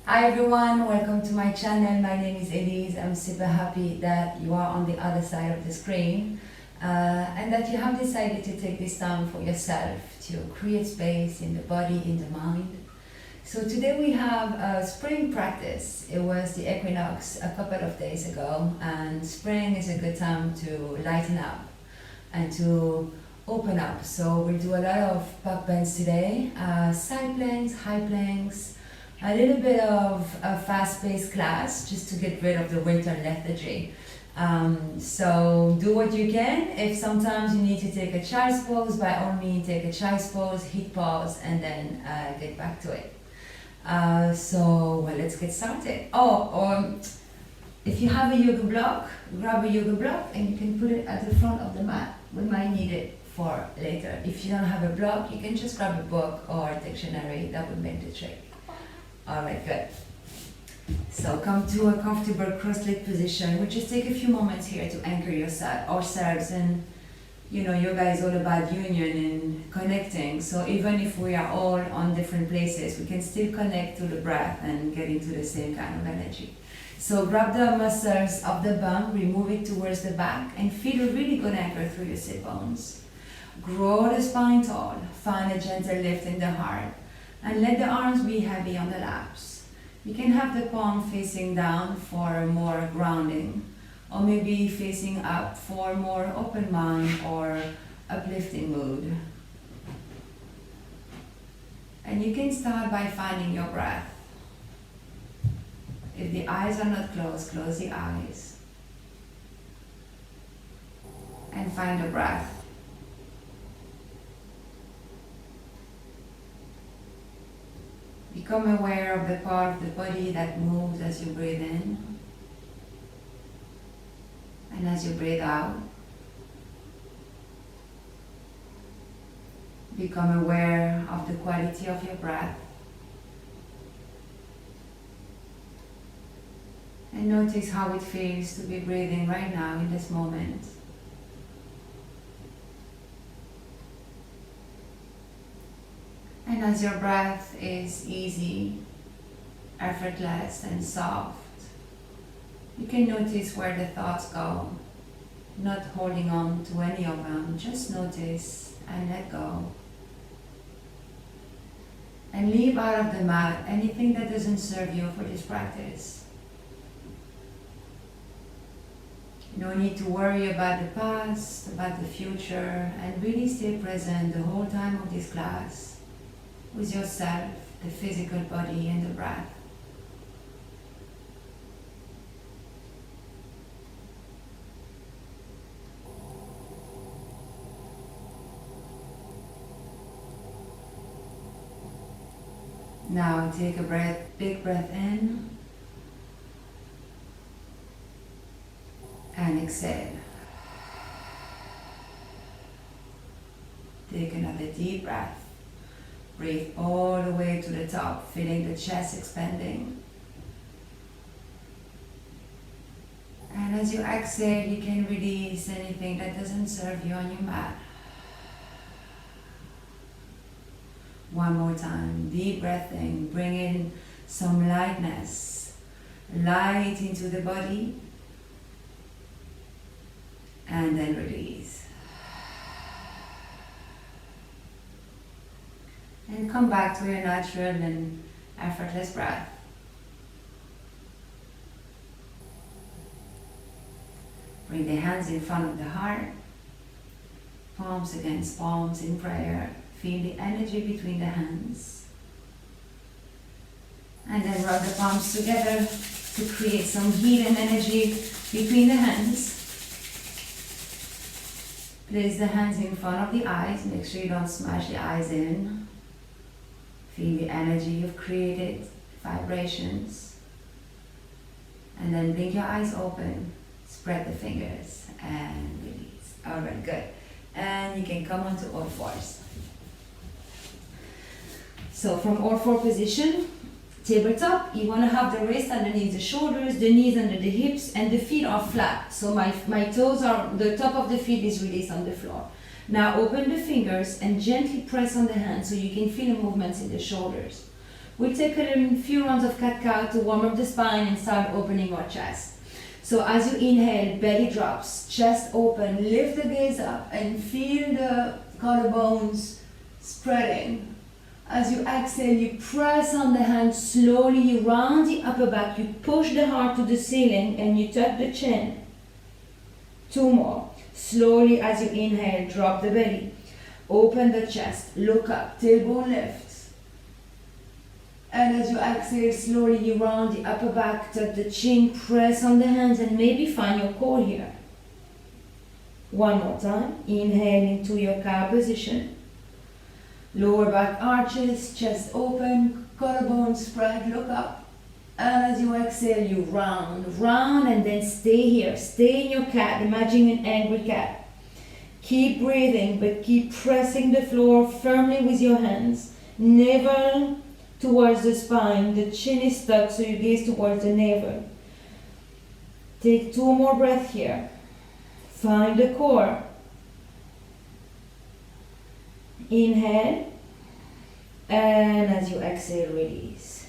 Hi everyone, welcome to my channel. My name is Elise. I'm super happy that you are on the other side of the screen and that you have decided to take this time for yourself to create space in the body, in the mind. So today we have a spring practice. It was the equinox a couple of days ago, and spring is a good time to lighten up and to open up. So we'll do a lot of backbends today, side planks, high planks, a little bit of a fast-paced class just to get rid of the winter lethargy. So do what you can. If sometimes you need to take a child's pose, by all means take a child's pose, hit pause, and then get back to it. So let's get started. If you have a yoga block, grab a yoga block and you can put it at the front of the mat. We might need it for later. If you don't have a block, you can just grab a book or a dictionary. That would make the trick. Alright, good. So come to a comfortable cross-leg position. We'll just take a few moments here to anchor ourselves, and you know, yoga is all about union and connecting. So even if we are all on different places, we can still connect to the breath and get into the same kind of energy. So grab the muscles of the bum, remove it towards the back, and feel a really good anchor through your sit bones. Grow the spine tall, find a gentle lift in the heart, and let the arms be heavy on the laps. You can have the palm facing down for more grounding, or maybe facing up for more open mind or uplifting mood. And you can start by finding your breath. If the eyes are not closed, close the eyes. And find the breath. Become aware of the part of the body that moves as you breathe in and as you breathe out. Become aware of the quality of your breath and notice how it feels to be breathing right now in this moment. And as your breath is easy, effortless and soft, you can notice where the thoughts go, not holding on to any of them, just notice and let go. And leave out of the mat anything that doesn't serve you for this practice. No need to worry about the past, about the future, and really stay present the whole time of this class with yourself, the physical body, and the breath. Now take a big breath in and exhale. Take another deep breath. Breathe all the way to the top, feeling the chest expanding. And as you exhale, you can release anything that doesn't serve you on your mat. One more time, deep breath in, bring in some lightness, light into the body, and then release. And come back to your natural and effortless breath. Bring the hands in front of the heart, palms against palms in prayer. Feel the energy between the hands. And then rub the palms together to create some heat and energy between the hands. Place the hands in front of the eyes. Make sure you don't smash the eyes in. Feel the energy you've created, vibrations. And then blink your eyes open, spread the fingers, and release. Alright, good. And you can come onto all fours. So from all four position, tabletop, you want to have the wrist underneath the shoulders, the knees under the hips, and the feet are flat. So my toes are, the top of the feet is released on the floor. Now open the fingers and gently press on the hands so you can feel the movements in the shoulders. We'll take a few rounds of cat-cow to warm up the spine and start opening our chest. So as you inhale, belly drops, chest open, lift the gaze up and feel the collarbones spreading. As you exhale, you press on the hands slowly, you round the upper back, you push the heart to the ceiling and you tuck the chin. 2 more. Slowly as you inhale, drop the belly. Open the chest, look up, tailbone lifts. And as you exhale, slowly you round the upper back, tuck the chin, press on the hands and maybe find your core here. 1 more time. Inhale into your cow position. Lower back arches, chest open, collarbone spread, look up. And as you exhale, you round and then stay here. Stay in your cat, imagine an angry cat. Keep breathing, but keep pressing the floor firmly with your hands. Navel towards the spine, the chin is stuck, so you gaze towards the navel. Take 2 more breaths here. Find the core. Inhale, and as you exhale, release.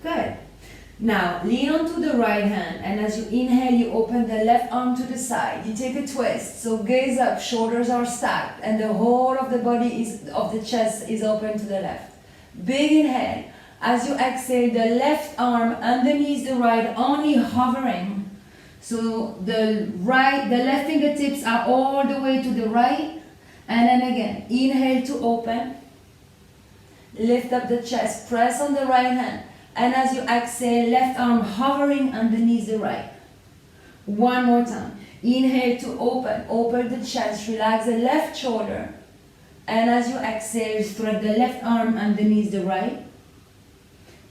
Good. Now, lean onto the right hand, and as you inhale, you open the left arm to the side. You take a twist, so gaze up, shoulders are stacked, and the whole of the body of the chest is open to the left. Big inhale. As you exhale, the left arm underneath the right, only hovering. So the left fingertips are all the way to the right. And then again, inhale to open. Lift up the chest, press on the right hand. And as you exhale, left arm hovering underneath the right. 1 more time. Inhale to open the chest, relax the left shoulder. And as you exhale, thread the left arm underneath the right.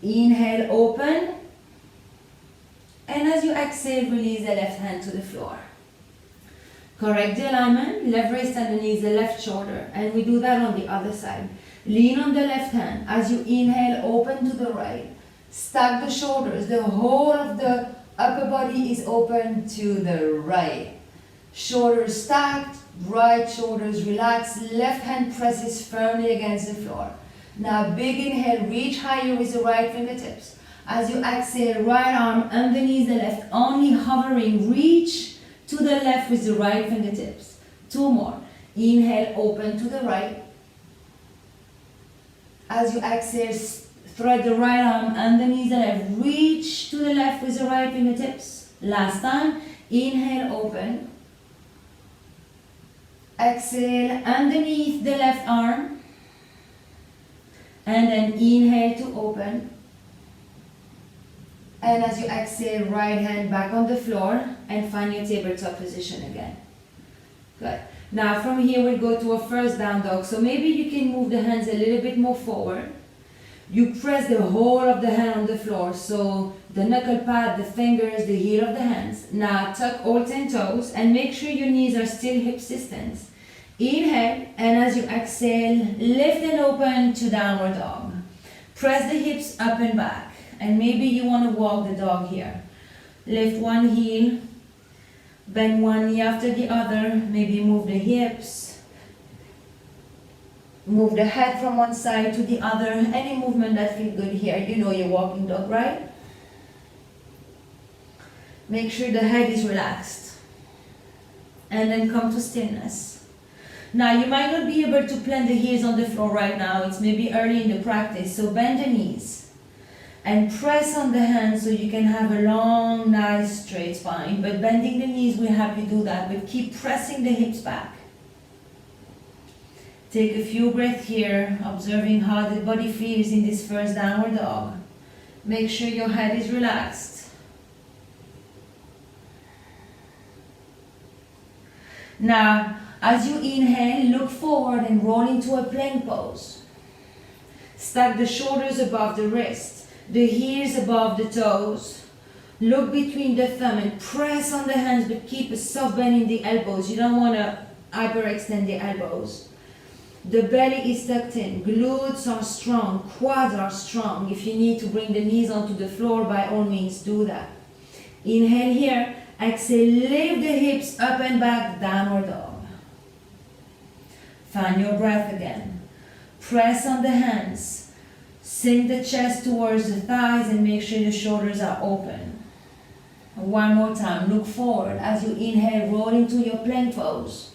Inhale, open. And as you exhale, release the left hand to the floor. Correct the alignment, left wrist underneath the left shoulder. And we do that on the other side. Lean on the left hand. As you inhale, open to the right. Stack the shoulders. The whole of the upper body is open to the right. Shoulders stacked, right shoulders relaxed, left hand presses firmly against the floor. Now big inhale, reach higher with the right fingertips. As you exhale, right arm underneath the left, only hovering, reach to the left with the right fingertips. 2 more. Inhale, open to the right. As you exhale, thread the right arm underneath the left, reach to the left with the right fingertips. Last time, inhale, open. Exhale, underneath the left arm. And then inhale to open. And as you exhale, right hand back on the floor and find your tabletop position again. Good. Now from here we'll go to a first down dog. So maybe you can move the hands a little bit more forward. You press the whole of the hand on the floor. So the knuckle pad, the fingers, the heel of the hands. Now tuck all 10 toes and make sure your knees are still hip distance. Inhale, and as you exhale, lift and open to downward dog. Press the hips up and back. And maybe you want to walk the dog here. Lift one heel, bend one knee after the other, maybe move the hips, move the head from one side to the other, any movement that feels good here. You know you're walking dog, right? Make sure the head is relaxed. And then come to stillness. Now you might not be able to plant the heels on the floor right now, it's maybe early in the practice, so bend the knees. And press on the hands so you can have a long, nice, straight spine. But bending the knees will help you do that, but keep pressing the hips back. Take a few breaths here, observing how the body feels in this first downward dog. Make sure your head is relaxed. Now, as you inhale, look forward and roll into a plank pose. Stack the shoulders above the wrist. The heels above the toes. Look between the thumb and press on the hands, but keep a soft bend in the elbows. You don't want to hyperextend the elbows. The belly is tucked in. Glutes are strong. Quads are strong. If you need to bring the knees onto the floor, by all means do that. Inhale here. Exhale, lift the hips up and back, downward dog. Find your breath again. Press on the hands. Sink the chest towards the thighs and make sure your shoulders are open. One more time, look forward as you inhale, roll into your plank pose.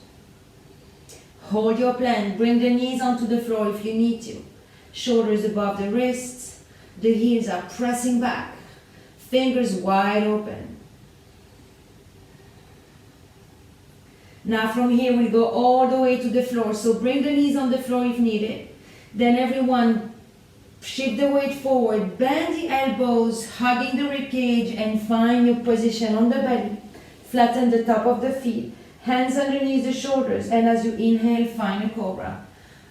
Hold your plank, bring the knees onto the floor if you need to. Shoulders above the wrists, the heels are pressing back, fingers wide open. Now from here we go all the way to the floor, so bring the knees on the floor if needed. Then everyone shift the weight forward, bend the elbows, hugging the rib cage, and find your position on the belly. Flatten the top of the feet, hands underneath the shoulders, and as you inhale, find a cobra.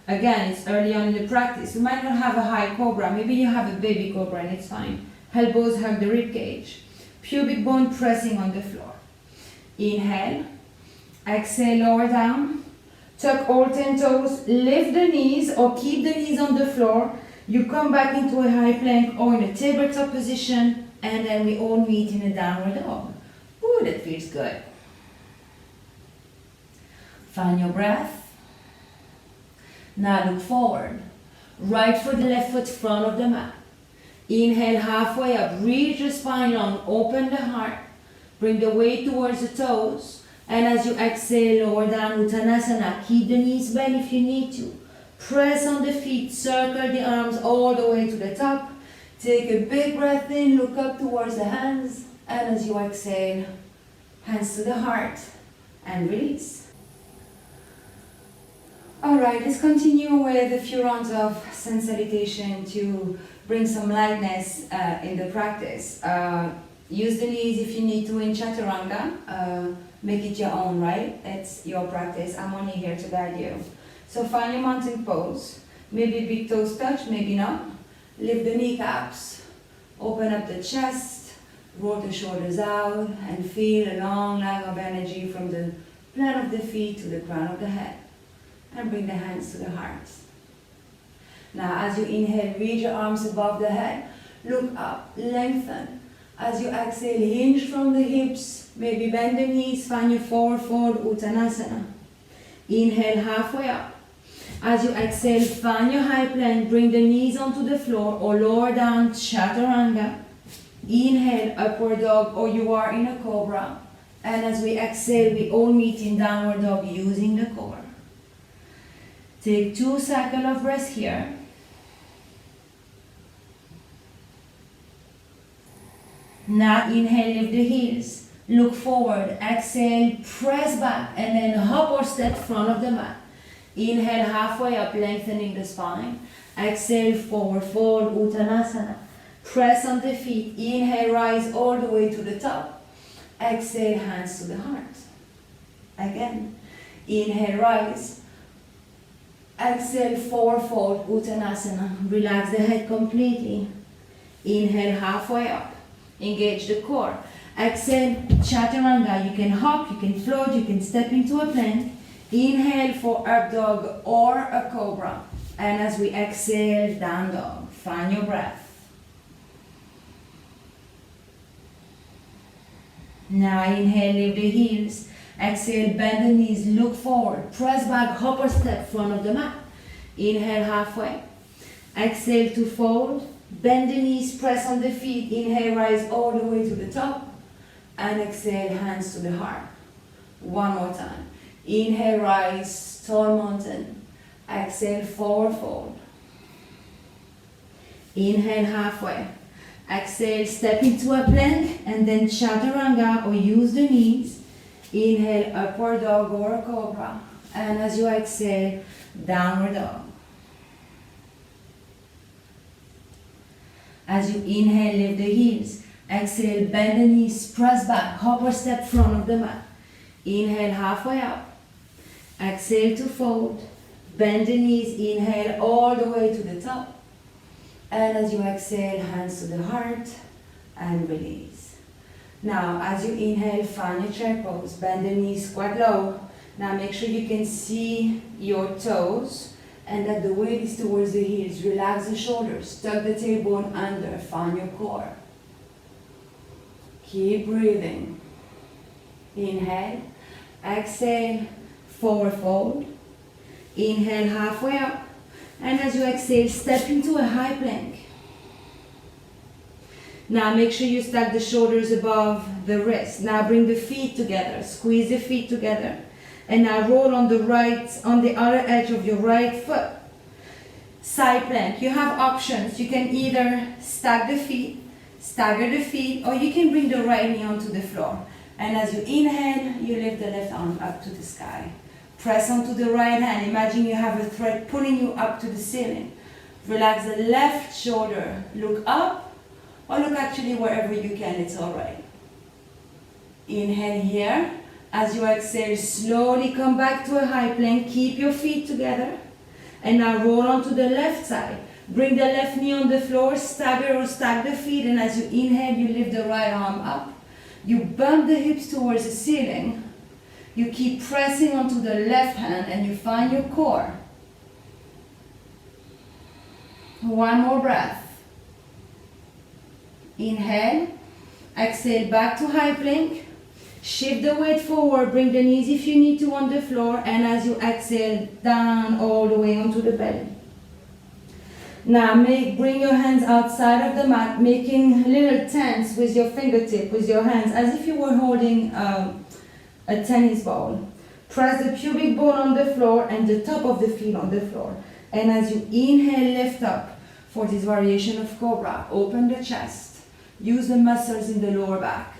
Again, it's early on in the practice. You might not have a high cobra, maybe you have a baby cobra and it's fine. Elbows hug the rib cage, pubic bone pressing on the floor. Inhale, exhale, lower down, tuck all 10 toes, lift the knees or keep the knees on the floor. You come back into a high plank or in a tabletop position, and then we all meet in a downward dog. Ooh, that feels good. Find your breath. Now look forward. Right foot, left foot, front of the mat. Inhale halfway up, reach the spine long, open the heart. Bring the weight towards the toes. And as you exhale, lower down, Uttanasana. Keep the knees bent if you need to. Press on the feet, circle the arms all the way to the top. Take a big breath in, look up towards the hands. And as you exhale, hands to the heart and release. Alright, let's continue with a few rounds of sun salutation to bring some lightness in the practice. Use the knees if you need to in chaturanga. Make it your own, right? It's your practice. I'm only here to guide you. So find your mountain pose. Maybe big toes touch, maybe not. Lift the kneecaps. Open up the chest. Roll the shoulders out and feel a long line of energy from the plant of the feet to the crown of the head. And bring the hands to the heart. Now as you inhale, reach your arms above the head. Look up, lengthen. As you exhale, hinge from the hips. Maybe bend the knees, find your forward fold, Uttanasana. Inhale halfway up. As you exhale, find your high plank, bring the knees onto the floor or lower down, chaturanga. Inhale, upward dog, or you are in a cobra. And as we exhale, we all meet in downward dog using the core. Take 2 cycles of breath here. Now inhale, lift the heels. Look forward, exhale, press back, and then hop or step front of the mat. Inhale halfway up, lengthening the spine. Exhale, forward fold, Uttanasana. Press on the feet. Inhale, rise all the way to the top. Exhale, hands to the heart. Again. Inhale, rise. Exhale, forward fold, Uttanasana. Relax the head completely. Inhale, halfway up. Engage the core. Exhale, chaturanga. You can hop, you can float, you can step into a plank. Inhale for up dog or a cobra. And as we exhale, down dog. Find your breath. Now inhale, lift the heels. Exhale, bend the knees, look forward. Press back, hop or step, front of the mat. Inhale halfway. Exhale to fold. Bend the knees, press on the feet. Inhale, rise all the way to the top. And exhale, hands to the heart. One more time. Inhale, rise, tall mountain. Exhale, forward fold. Inhale, halfway. Exhale, step into a plank and then chaturanga or use the knees. Inhale, upward dog or a cobra. And as you exhale, downward dog. As you inhale, lift the heels. Exhale, bend the knees, press back, hop or step front of the mat. Inhale, halfway up. Exhale to fold. Bend the knees, inhale all the way to the top. And as you exhale, hands to the heart and release. Now, as you inhale, find your chair pose. Bend the knees quite low. Now make sure you can see your toes and that the weight is towards the heels. Relax the shoulders. Tuck the tailbone under. Find your core. Keep breathing. Inhale. Exhale. Forward fold. Inhale halfway up. And as you exhale, step into a high plank. Now make sure you stack the shoulders above the wrist. Now bring the feet together, squeeze the feet together. And now roll on the other edge of your right foot. Side plank. You have options. You can either stack the feet, stagger the feet, or you can bring the right knee onto the floor. And as you inhale, you lift the left arm up to the sky. Press onto the right hand. Imagine you have a thread pulling you up to the ceiling. Relax the left shoulder. Look up, or look actually wherever you can, it's all right. Inhale here. As you exhale, slowly come back to a high plank. Keep your feet together. And now roll onto the left side. Bring the left knee on the floor, stagger or stack the feet, and as you inhale, you lift the right arm up. You bump the hips towards the ceiling. You keep pressing onto the left hand and you find your core. One more breath. Inhale, exhale back to high plank. Shift the weight forward, bring the knees if you need to on the floor, and as you exhale, down all the way onto the belly. Now bring your hands outside of the mat, making little tents with your fingertip, with your hands, as if you were holding a tennis ball. Press the pubic bone on the floor and the top of the feet on the floor. And as you inhale, lift up for this variation of Cobra. Open the chest. Use the muscles in the lower back.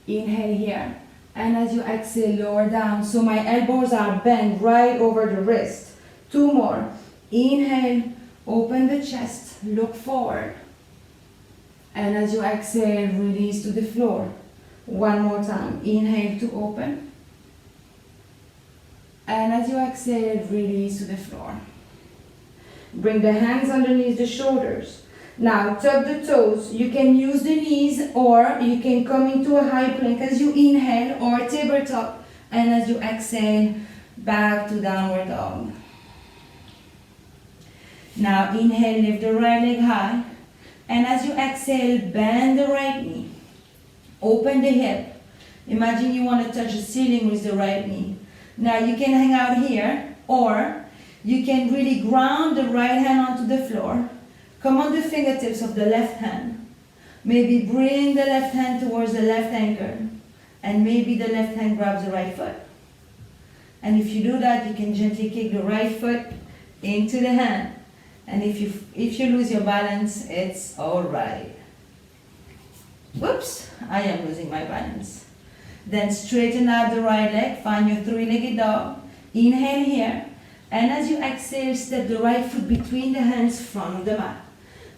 Inhale here. And as you exhale, lower down. So my elbows are bent right over the wrist. Two more. Inhale. Open the chest, look forward. And as you exhale, release to the floor. One more time. Inhale to open. And as you exhale, release to the floor. Bring the hands underneath the shoulders. Now tuck the toes. You can use the knees or you can come into a high plank as you inhale or tabletop. And as you exhale, back to downward dog. Now inhale, lift the right leg high. And as you exhale, bend the right knee. Open the hip. Imagine you want to touch the ceiling with the right knee. Now you can hang out here, or you can really ground the right hand onto the floor. Come on the fingertips of the left hand. Maybe bring the left hand towards the left ankle. And maybe the left hand grabs the right foot. And if you do that, you can gently kick the right foot into the hand. And if you lose your balance, it's all right. Whoops, I am losing my balance. Then straighten out the right leg, find your three-legged dog. Inhale here. And as you exhale, step the right foot between the hands, front of the mat.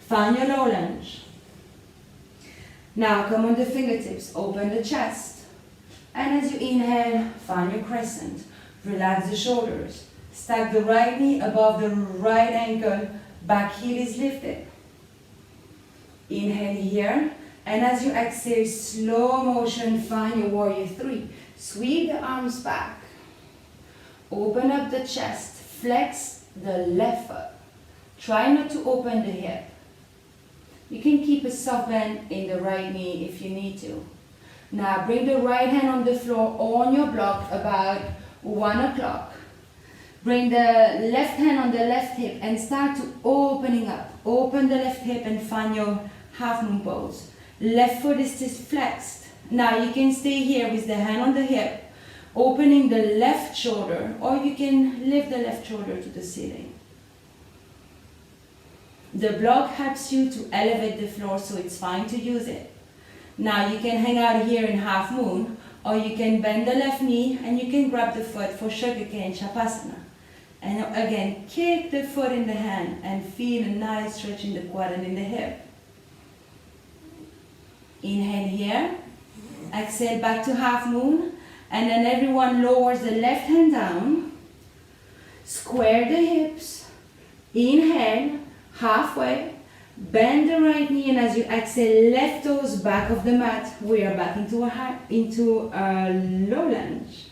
Find your low lunge. Now come on the fingertips, open the chest. And as you inhale, find your crescent. Relax the shoulders. Stack the right knee above the right ankle, back heel is lifted. Inhale here, and as you exhale, slow motion, find your warrior three. Sweep the arms back. Open up the chest, flex the left foot. Try not to open the hip. You can keep a soft bend in the right knee if you need to. Now bring the right hand on the floor on your block about 1 o'clock. Bring the left hand on the left hip and start to opening up. Open the left hip and find your half moon pose. Left foot is just flexed. Now you can stay here with the hand on the hip, opening the left shoulder, or you can lift the left shoulder to the ceiling. The block helps you to elevate the floor, so it's fine to use it. Now you can hang out here in half moon, or you can bend the left knee and you can grab the foot for sugarcane Shavasana. And again, kick the foot in the hand and feel a nice stretch in the quad and in the hip. Inhale here, exhale back to half moon, and then everyone lowers the left hand down, square the hips, inhale, halfway, bend the right knee, and as you exhale, left toes back of the mat, we are back into a low lunge.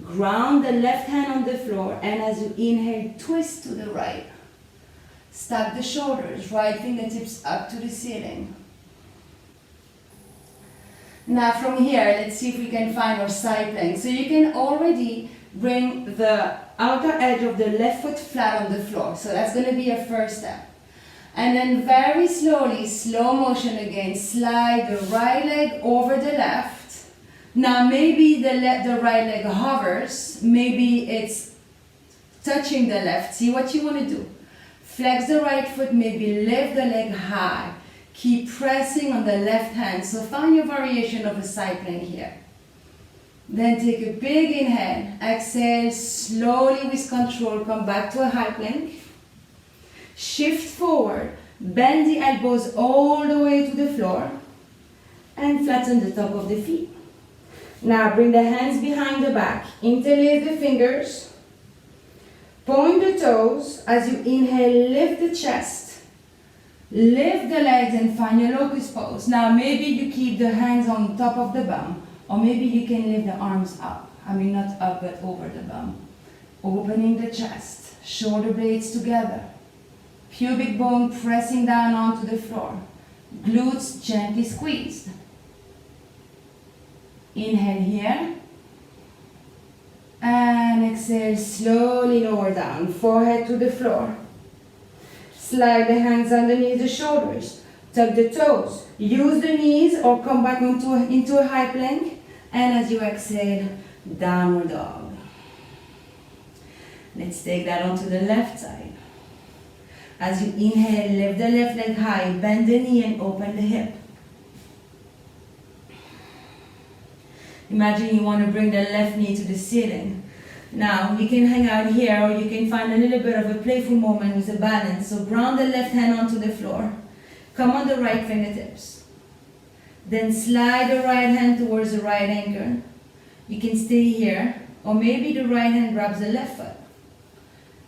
Ground the left hand on the floor, and as you inhale, twist to the right. Stack the shoulders, right fingertips up to the ceiling. Now from here, let's see if we can find our side plank. So you can already bring the outer edge of the left foot flat on the floor. So that's going to be your first step. And then very slowly, slow motion again, slide the right leg over the left. Now maybe the right leg hovers, maybe it's touching the left. See what you want to do. Flex the right foot, maybe lift the leg high. Keep pressing on the left hand. So find your variation of a side plank here. Then take a big inhale. Exhale, slowly with control, come back to a high plank. Shift forward. Bend the elbows all the way to the floor. And flatten the top of the feet. Now bring the hands behind the back. Interlace the fingers. Point the toes. As you inhale, lift the chest. Lift the legs and find your locust pose. Now maybe you keep the hands on top of the bum, or maybe you can lift the arms up. I mean not up but over the bum. Opening the chest, shoulder blades together. Pubic bone pressing down onto the floor. Glutes gently squeezed. Inhale here. And exhale, slowly lower down, forehead to the floor. Slide the hands underneath the shoulders. Tuck the toes. Use the knees or come back into a high plank. And as you exhale, downward dog. Let's take that onto the left side. As you inhale, lift the left leg high. Bend the knee and open the hip. Imagine you want to bring the left knee to the ceiling. Now, you can hang out here or you can find a little bit of a playful moment with a balance. So ground the left hand onto the floor. Come on the right fingertips. Then slide the right hand towards the right ankle. You can stay here, or maybe the right hand grabs the left foot.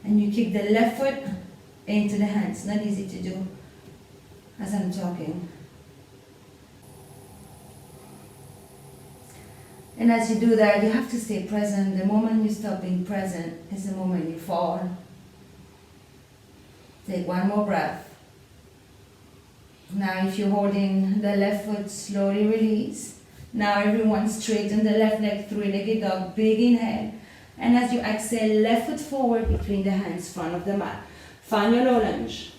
And you kick the left foot into the hands. Not easy to do as I'm talking. And as you do that, you have to stay present. The moment you stop being present is the moment you fall. Take one more breath. Now if you're holding the left foot, slowly release. Now everyone straighten the left leg, three-legged dog, big inhale. And as you exhale, left foot forward between the hands, front of the mat. Find your low lunge.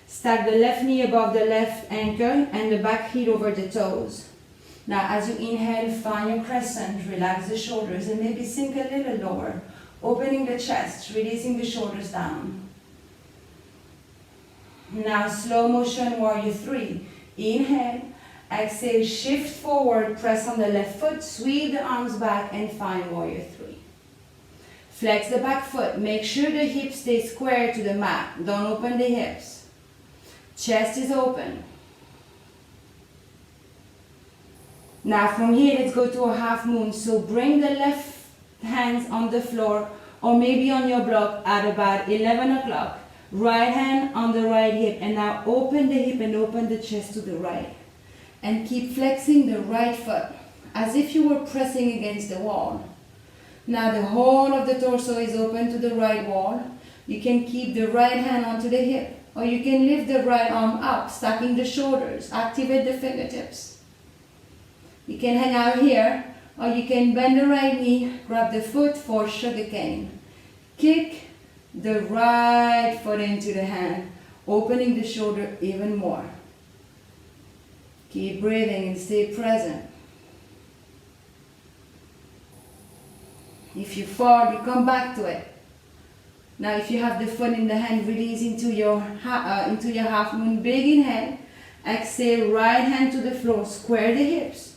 Stack the left knee above the left ankle and the back heel over the toes. Now as you inhale, find your crescent, relax the shoulders and maybe sink a little lower, opening the chest, releasing the shoulders down. Now slow motion warrior 3. Inhale, exhale, shift forward, press on the left foot, sweep the arms back and find warrior 3. Flex the back foot, make sure the hips stay square to the mat, don't open the hips. Chest is open. Now from here, let's go to a half moon. So bring the left hands on the floor or maybe on your block at about 11 o'clock. Right hand on the right hip. And now open the hip and open the chest to the right. And keep flexing the right foot as if you were pressing against the wall. Now the whole of the torso is open to the right wall. You can keep the right hand onto the hip. Or you can lift the right arm up, stacking the shoulders. Activate the fingertips. You can hang out here, or you can bend the right knee, grab the foot for sugar cane. Kick the right foot into the hand, opening the shoulder even more. Keep breathing and stay present. If you fall, you come back to it. Now if you have the foot in the hand, release into your half moon, big inhale. Exhale, right hand to the floor, square the hips.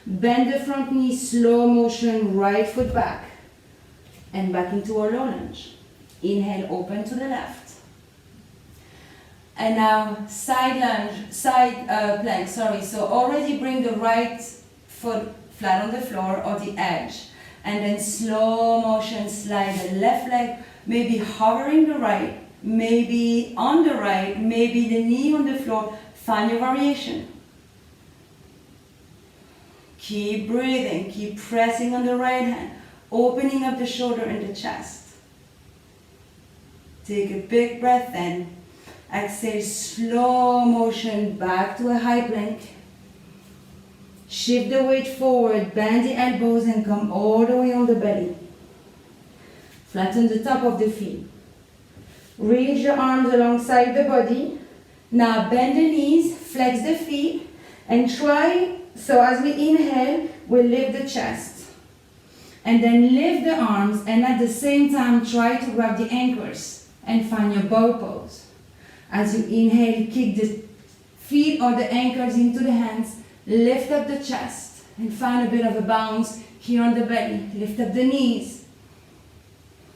Bend the front knee, slow motion, right foot back. And back into a low lunge. Inhale, open to the left. And now side plank, So already bring the right foot flat on the floor or the edge. And then slow motion, slide the left leg, maybe hovering the right, maybe on the right, maybe the knee on the floor. Find your variation. Keep breathing, keep pressing on the right hand, opening up the shoulder and the chest. Take a big breath in. Exhale, slow motion back to a high plank. Shift the weight forward, bend the elbows and come all the way on the belly. Flatten the top of the feet. Reach the arms alongside the body. Now bend the knees, flex the feet, and try, so as we inhale, we lift the chest. And then lift the arms, and at the same time try to grab the anchors and find your bow pose. As you inhale, kick the feet or the anchors into the hands, lift up the chest, and find a bit of a bounce here on the belly. Lift up the knees.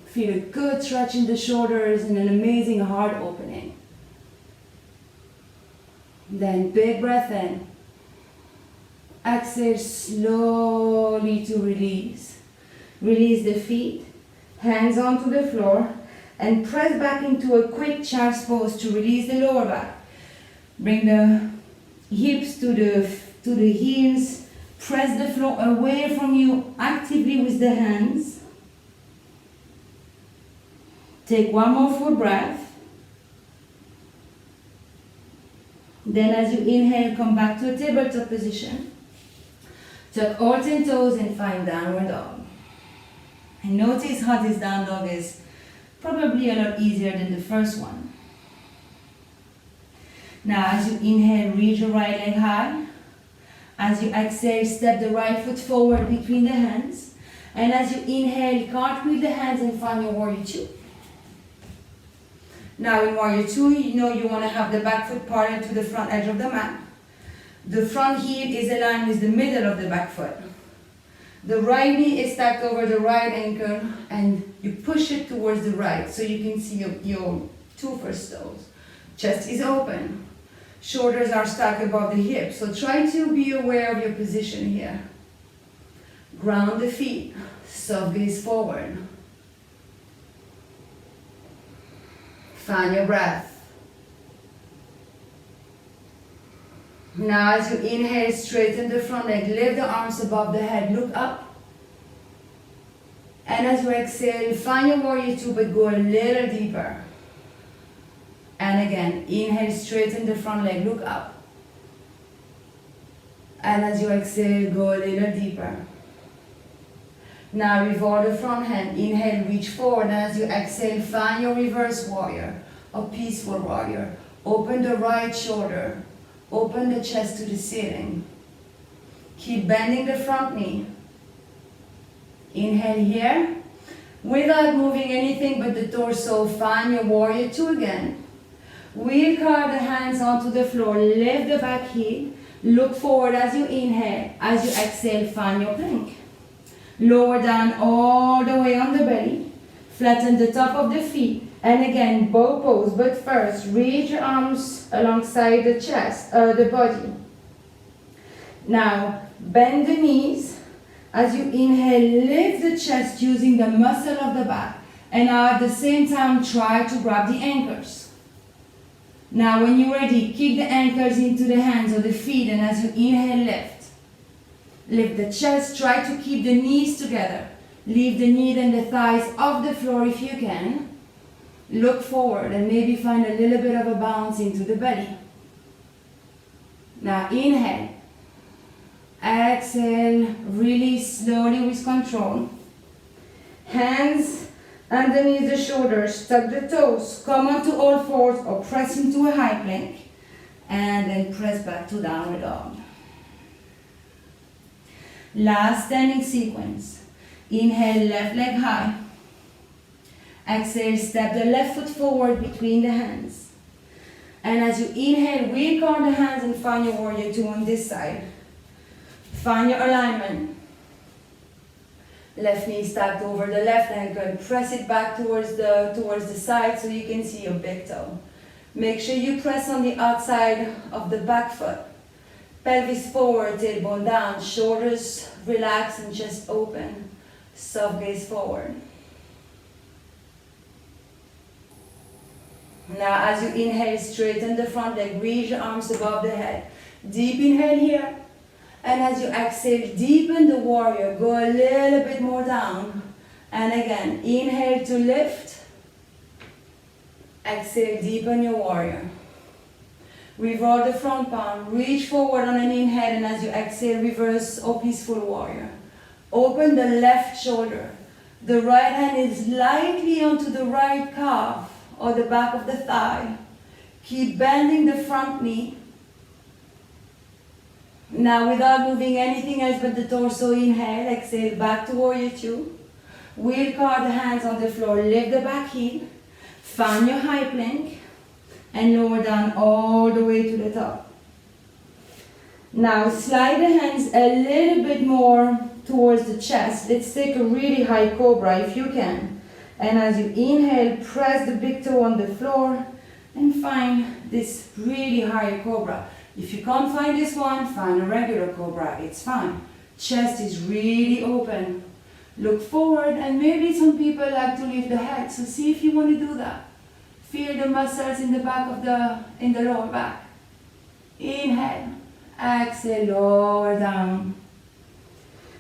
Feel a good stretch in the shoulders and an amazing heart opening. Then big breath in. Exhale slowly to release. Release the feet, hands onto the floor, and press back into a quick child's pose to release the lower back. Bring the hips to the heels. Press the floor away from you actively with the hands. Take one more full breath. Then as you inhale, come back to a tabletop position. Tuck all 10 toes and find downward dog. And notice how this down dog is probably a lot easier than the first one. Now as you inhale, reach your right leg high. As you exhale, step the right foot forward between the hands. And as you inhale, cartwheel the hands and find your warrior two. Now in warrior two, you know you want to have the back foot parallel to the front edge of the mat. The front heel is aligned with the middle of the back foot. The right knee is stacked over the right ankle and you push it towards the right so you can see your two first toes. Chest is open. Shoulders are stacked above the hips. So try to be aware of your position here. Ground the feet. Soft gaze forward. Find your breath. Now as you inhale, straighten the front leg, lift the arms above the head, look up. And as you exhale, find your warrior two, but go a little deeper. And again, inhale, straighten the front leg, look up. And as you exhale, go a little deeper. Now revolve the front hand, inhale, reach forward, and as you exhale, find your reverse warrior, or peaceful warrior. Open the right shoulder. Open the chest to the ceiling. Keep bending the front knee. Inhale here. Without moving anything but the torso, find your warrior two again. Wheel car the hands onto the floor. Lift the back heel. Look forward as you inhale. As you exhale, find your plank. Lower down all the way on the belly. Flatten the top of the feet. And again, bow pose, but first, reach your arms alongside the chest, the body. Now, bend the knees. As you inhale, lift the chest using the muscle of the back. And now at the same time, try to grab the anchors. Now, when you're ready, kick the anchors into the hands or the feet, and as you inhale, lift. Lift the chest, try to keep the knees together. Leave the knee and the thighs off the floor if you can. Look forward and maybe find a little bit of a bounce into the belly. Now inhale. Exhale, release slowly with control. Hands underneath the shoulders, tuck the toes, come onto all fours or press into a high plank. And then press back to downward dog. Last standing sequence. Inhale, left leg high. Exhale, step the left foot forward between the hands. And as you inhale, wheel car the hands and find your warrior two on this side. Find your alignment. Left knee stacked over the left ankle. Press it back towards the side so you can see your big toe. Make sure you press on the outside of the back foot. Pelvis forward, tailbone down, shoulders relax and chest open. Soft gaze forward. Now as you inhale, straighten the front leg, reach your arms above the head. Deep inhale here. And as you exhale, deepen the warrior, go a little bit more down. And again, inhale to lift. Exhale, deepen your warrior. Revolve the front palm, reach forward on an inhale, and as you exhale, reverse or peaceful warrior. Open the left shoulder. The right hand is lightly onto the right calf or the back of the thigh. Keep bending the front knee. Now without moving anything else but the torso, inhale, exhale, back to warrior two. Wheel card the hands on the floor, lift the back heel, find your high plank, and lower down all the way to the top. Now slide the hands a little bit more towards the chest. Let's take a really high cobra if you can. And as you inhale, press the big toe on the floor and find this really high cobra. If you can't find this one, find a regular cobra, it's fine. Chest is really open. Look forward, and maybe some people like to lift the head, so see if you want to do that. Feel the muscles in the back of in the lower back. Inhale, exhale, lower down.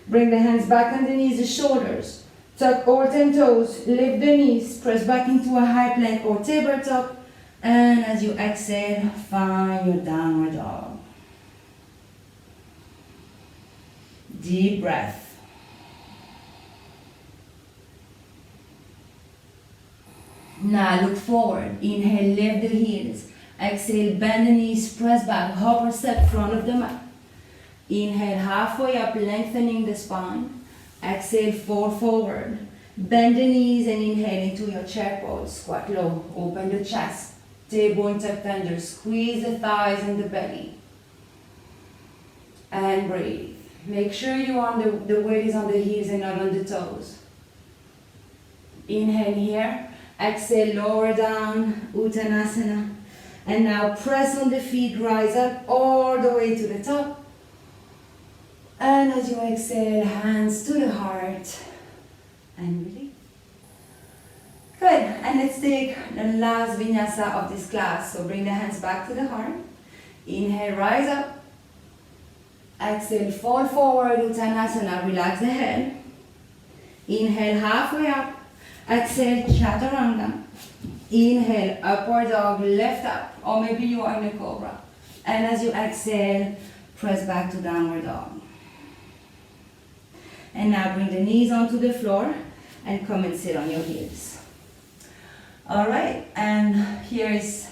Bring the hands back underneath the shoulders. Tuck all 10 toes, lift the knees, press back into a high plank or tabletop. And as you exhale, find your downward dog. Deep breath. Now look forward. Inhale, lift the heels. Exhale, bend the knees, press back, hop or step front of the mat. Inhale, halfway up, lengthening the spine. Exhale, fold forward. Bend the knees and inhale into your chair pose. Squat low, open the chest. Tailbone tucked under, squeeze the thighs and the belly. And breathe. Make sure the weight is on the heels and not on the toes. Inhale here. Exhale, lower down, Uttanasana. And now press on the feet, rise up all the way to the top. And as you exhale, hands to the heart. And release. Good, and let's take the last Vinyasa of this class. So bring the hands back to the heart. Inhale, rise up. Exhale, fall forward, Uttanasana, relax the head. Inhale, halfway up. Exhale, Chaturanga. Inhale, upward dog, lift up. Or maybe you are in a Cobra. And as you exhale, press back to downward dog. And now bring the knees onto the floor and come and sit on your heels. All right, and here is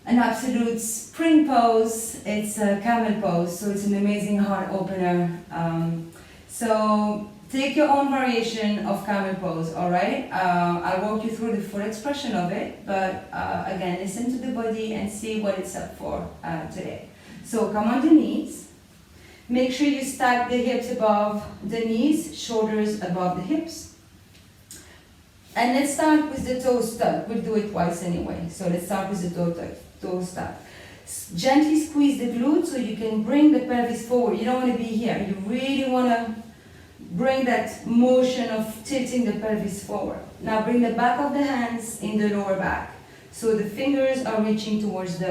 an absolute spring pose. It's a camel pose, so it's an amazing heart opener. So take your own variation of camel pose, all right? I'll walk you through the full expression of it, but again, listen to the body and see what it's up for today. So come on the knees. Make sure you stack the hips above the knees, shoulders above the hips. And let's start with the toes tucked. We'll do it twice anyway. So let's start with the toes tucked. Gently squeeze the glutes so you can bring the pelvis forward. You don't want to be here. You really want to bring that motion of tilting the pelvis forward. Now bring the back of the hands in the lower back. So the fingers are reaching towards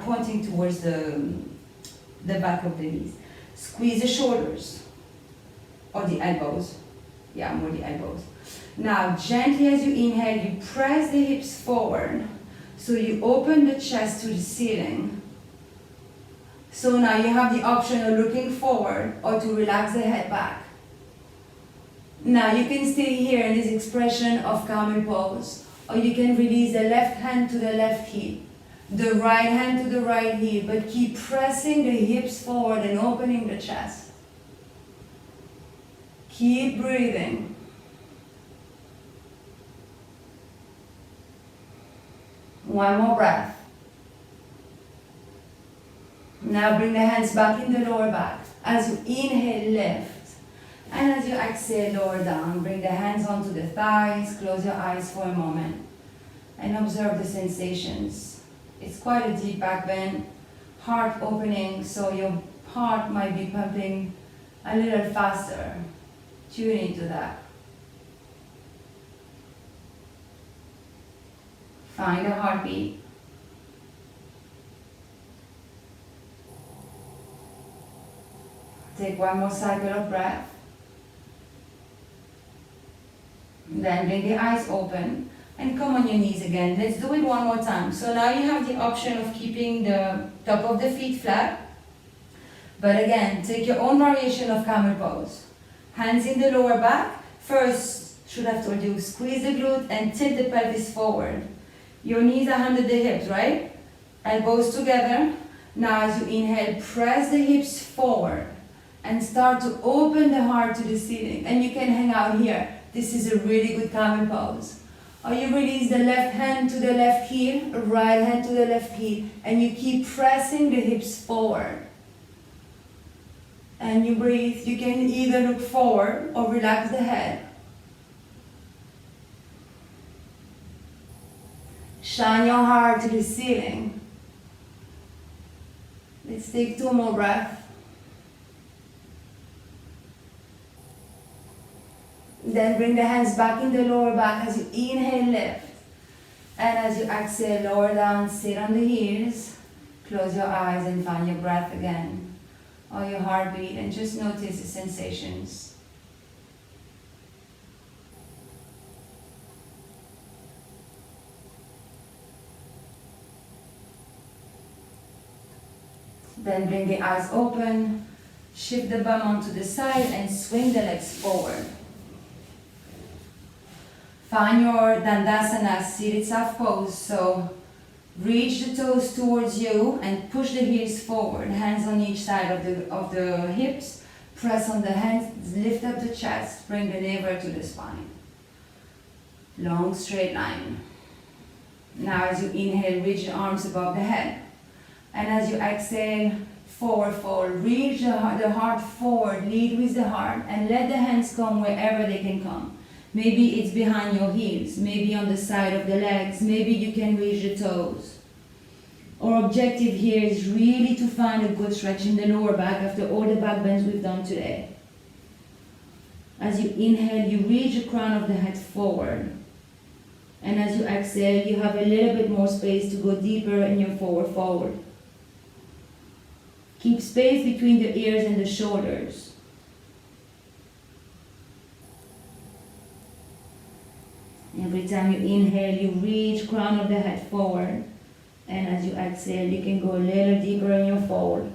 pointing towards the back of the knees. Squeeze the shoulders or the elbows. Yeah, more the elbows. Now, gently as you inhale, you press the hips forward. So you open the chest to the ceiling. So now you have the option of looking forward or to relax the head back. Now you can stay here in this expression of camel pose, or you can release the left hand to the left heel, the right hand to the right heel, but keep pressing the hips forward and opening the chest. Keep breathing. One more breath. Now bring the hands back in the lower back. As you inhale, lift. And as you exhale, lower down. Bring the hands onto the thighs. Close your eyes for a moment. And observe the sensations. It's quite a deep back bend. Heart opening, so your heart might be pumping a little faster. Tune into that. Find a heartbeat. Take one more cycle of breath. Then bring the eyes open and come on your knees again. Let's do it one more time. So now you have the option of keeping the top of the feet flat. But again, take your own variation of camel pose. Hands in the lower back. First, should have told you, squeeze the glute and tilt the pelvis forward. Your knees are under the hips, right? Elbows together. Now as you inhale, press the hips forward and start to open the heart to the ceiling. And you can hang out here. This is a really good camel pose. Or you release the left hand to the left heel, right hand to the left heel, and you keep pressing the hips forward. And you breathe. You can either look forward or relax the head. Shine your heart to the ceiling. Let's take 2 more breaths. Then bring the hands back in the lower back as you inhale, lift. And as you exhale, lower down, sit on the heels. Close your eyes and find your breath again. Or your heartbeat, and just notice the sensations. Then bring the eyes open, shift the bum onto the side and swing the legs forward. Find your Dandasana, seated soft pose. So reach the toes towards you and push the heels forward, hands on each side of the hips. Press on the hands, lift up the chest, bring the navel to the spine. Long straight line. Now as you inhale, reach the arms above the head. And as you exhale, forward fold. Reach the heart forward, lead with the heart, and let the hands come wherever they can come. Maybe it's behind your heels, maybe on the side of the legs, maybe you can reach the toes. Our objective here is really to find a good stretch in the lower back after all the back bends we've done today. As you inhale, you reach the crown of the head forward. And as you exhale, you have a little bit more space to go deeper in your forward fold. Keep space between the ears and the shoulders. Every time you inhale, you reach crown of the head forward. And as you exhale, you can go a little deeper in your fold.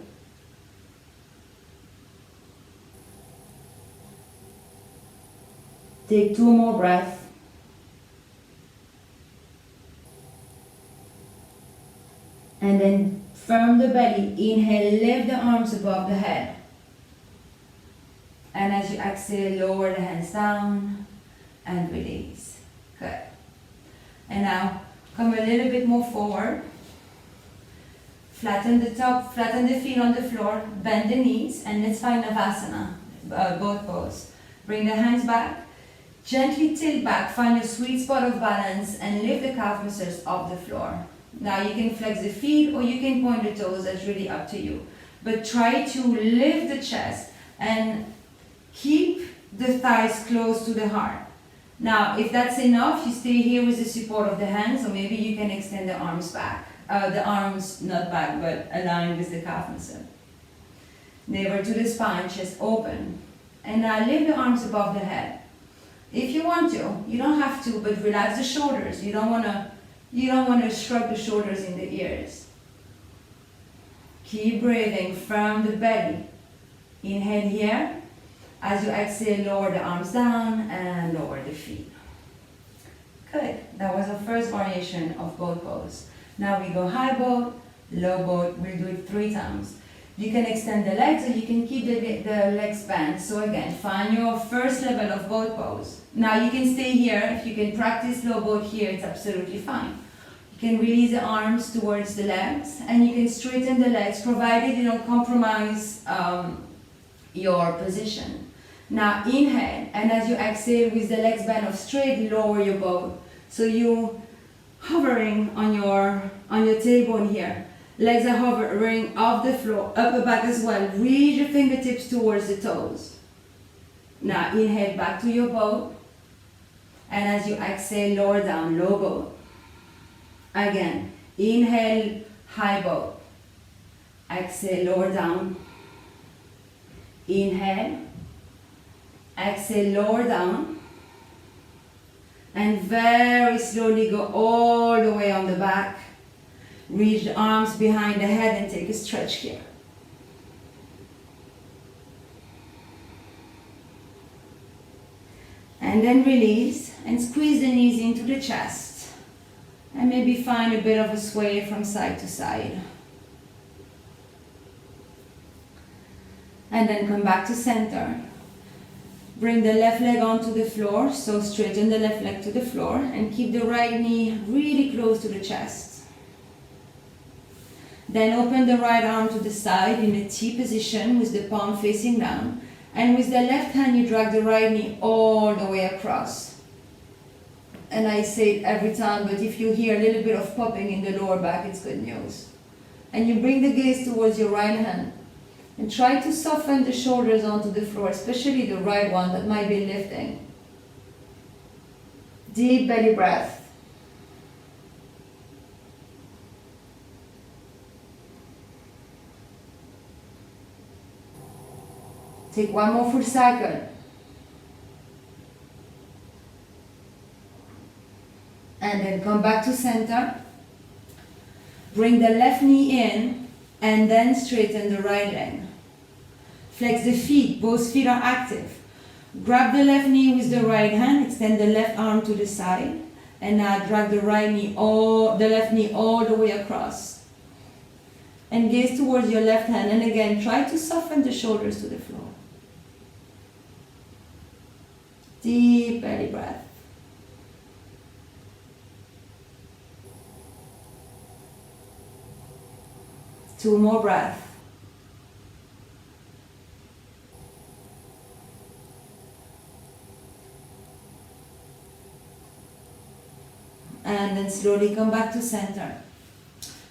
Take 2 more breaths. And then firm the belly. Inhale, lift the arms above the head. And as you exhale, lower the hands down and release. Good. And now come a little bit more forward. Flatten the top, flatten the feet on the floor, bend the knees, and let's find Navasana, both pose. Bring the hands back, gently tilt back, find your sweet spot of balance, and lift the calf muscles off the floor. Now you can flex the feet or you can point the toes, that's really up to you. But try to lift the chest and keep the thighs close to the heart. Now, if that's enough, you stay here with the support of the hands, or maybe you can extend the arms back. The arms, not back, but aligned with the calf muscle. Navel to the spine, chest open. And now lift the arms above the head. If you want to, you don't have to, but relax the shoulders. You don't want to shrug the shoulders in the ears. Keep breathing, firm the belly. Inhale here. As you exhale, lower the arms down and lower the feet. Good. That was our first variation of boat pose. Now we go high boat, low boat. We'll do it 3 times. You can extend the legs or you can keep the legs bent. So again, find your first level of boat pose. Now you can stay here. If you can practice low boat here, it's absolutely fine. You can release the arms towards the legs and you can straighten the legs, provided you don't compromise your position. Now inhale, and as you exhale with the legs bent up straight, lower your boat. So you hovering on your tailbone here. Legs are hovering off the floor, upper back as well. Reach your fingertips towards the toes. Now inhale back to your boat. And as you exhale, lower down, low boat. Again, inhale, high boat. Exhale, lower down. Inhale. Exhale, lower down. And very slowly go all the way on the back. Reach the arms behind the head and take a stretch here. And then release and squeeze the knees into the chest. And maybe find a bit of a sway from side to side. And then come back to center. Bring the left leg onto the floor, so straighten the left leg to the floor and keep the right knee really close to the chest. Then open the right arm to the side in a T position with the palm facing down. And with the left hand, you drag the right knee all the way across. And I say it every time, but if you hear a little bit of popping in the lower back, it's good news. And you bring the gaze towards your right hand. And try to soften the shoulders onto the floor, especially the right one that might be lifting. Deep belly breath. Take one more full cycle. And then come back to center. Bring the left knee in and then straighten the right leg. Flex the feet, both feet are active. Grab the left knee with the right hand, extend the left arm to the side, and now drag the left knee all the way across. And gaze towards your left hand, and again, try to soften the shoulders to the floor. Deep belly breath. Two more breaths. And then slowly come back to center.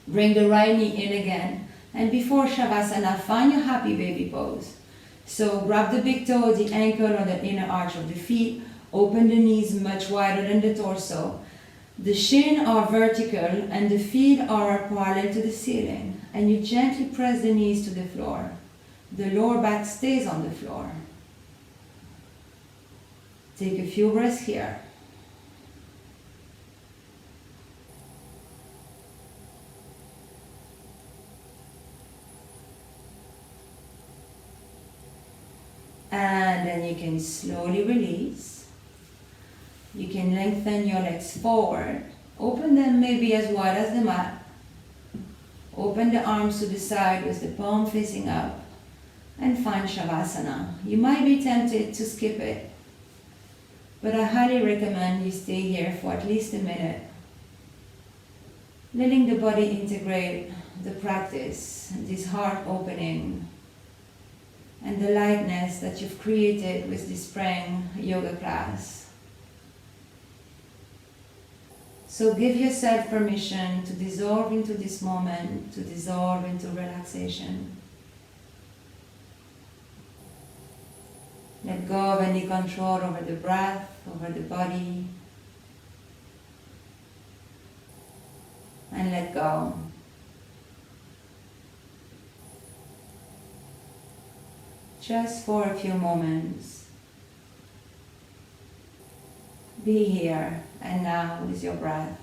Bring the right knee in again. And before Shavasana, find your happy baby pose. So grab the big toe, the ankle, or the inner arch of the feet. Open the knees much wider than the torso. The shin are vertical and the feet are parallel to the ceiling. And you gently press the knees to the floor. The lower back stays on the floor. Take a few breaths here. And then you can slowly release. You can lengthen your legs forward. Open them maybe as wide as the mat. Open the arms to the side with the palm facing up. And find Shavasana. You might be tempted to skip it, but I highly recommend you stay here for at least a minute. Letting the body integrate the practice, this heart opening, and the lightness that you've created with this spring yoga class. So give yourself permission to dissolve into this moment, to dissolve into relaxation. Let go of any control over the breath, over the body, and let go. Just for a few moments. Be here and now with your breath.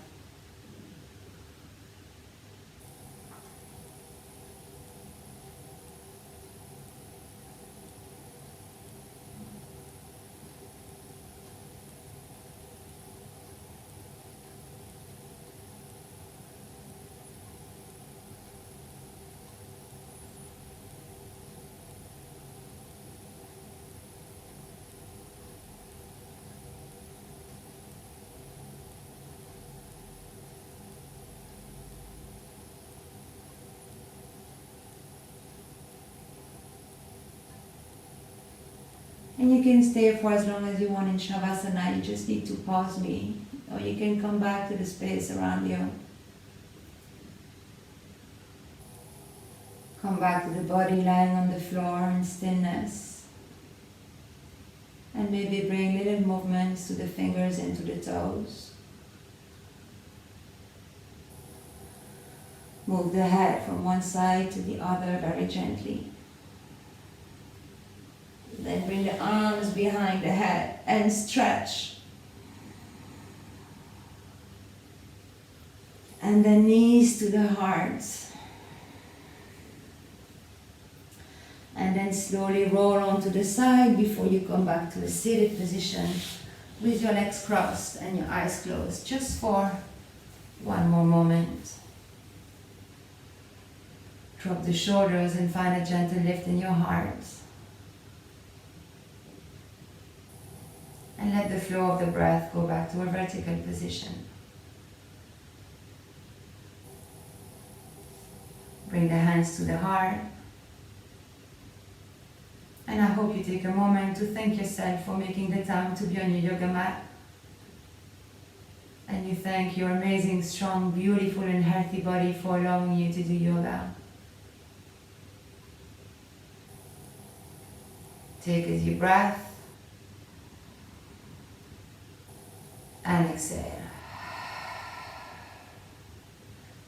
And you can stay for as long as you want in Shavasana. You just need to pause me, or you can come back to the space around you. Come back to the body lying on the floor in stillness. And maybe bring little movements to the fingers and to the toes. Move the head from one side to the other very gently. Then bring the arms behind the head and stretch. And the knees to the heart. And then slowly roll onto the side before you come back to a seated position with your legs crossed and your eyes closed, just for one more moment. Drop the shoulders and find a gentle lift in your heart. And let the flow of the breath go back to a vertical position. Bring the hands to the heart. And I hope you take a moment to thank yourself for making the time to be on your yoga mat. And you thank your amazing, strong, beautiful and healthy body for allowing you to do yoga. Take a deep breath. And exhale.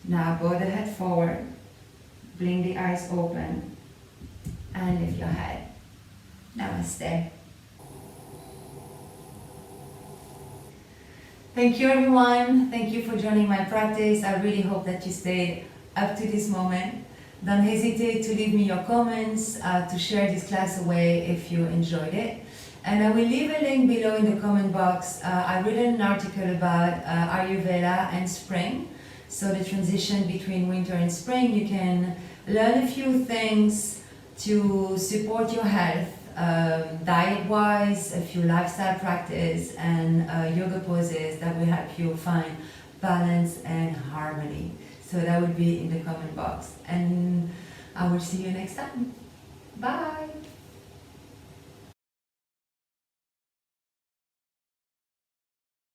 Now bow the head forward. Blink the eyes open. And lift your head. Namaste. Thank you everyone. Thank you for joining my practice. I really hope that you stayed up to this moment. Don't hesitate to leave me your comments, to share this class away if you enjoyed it. And I will leave a link below in the comment box. I wrote an article about Ayurveda and spring. So the transition between winter and spring, you can learn a few things to support your health, diet-wise, a few lifestyle practice, and yoga poses that will help you find balance and harmony. So that will be in the comment box. And I will see you next time. Bye!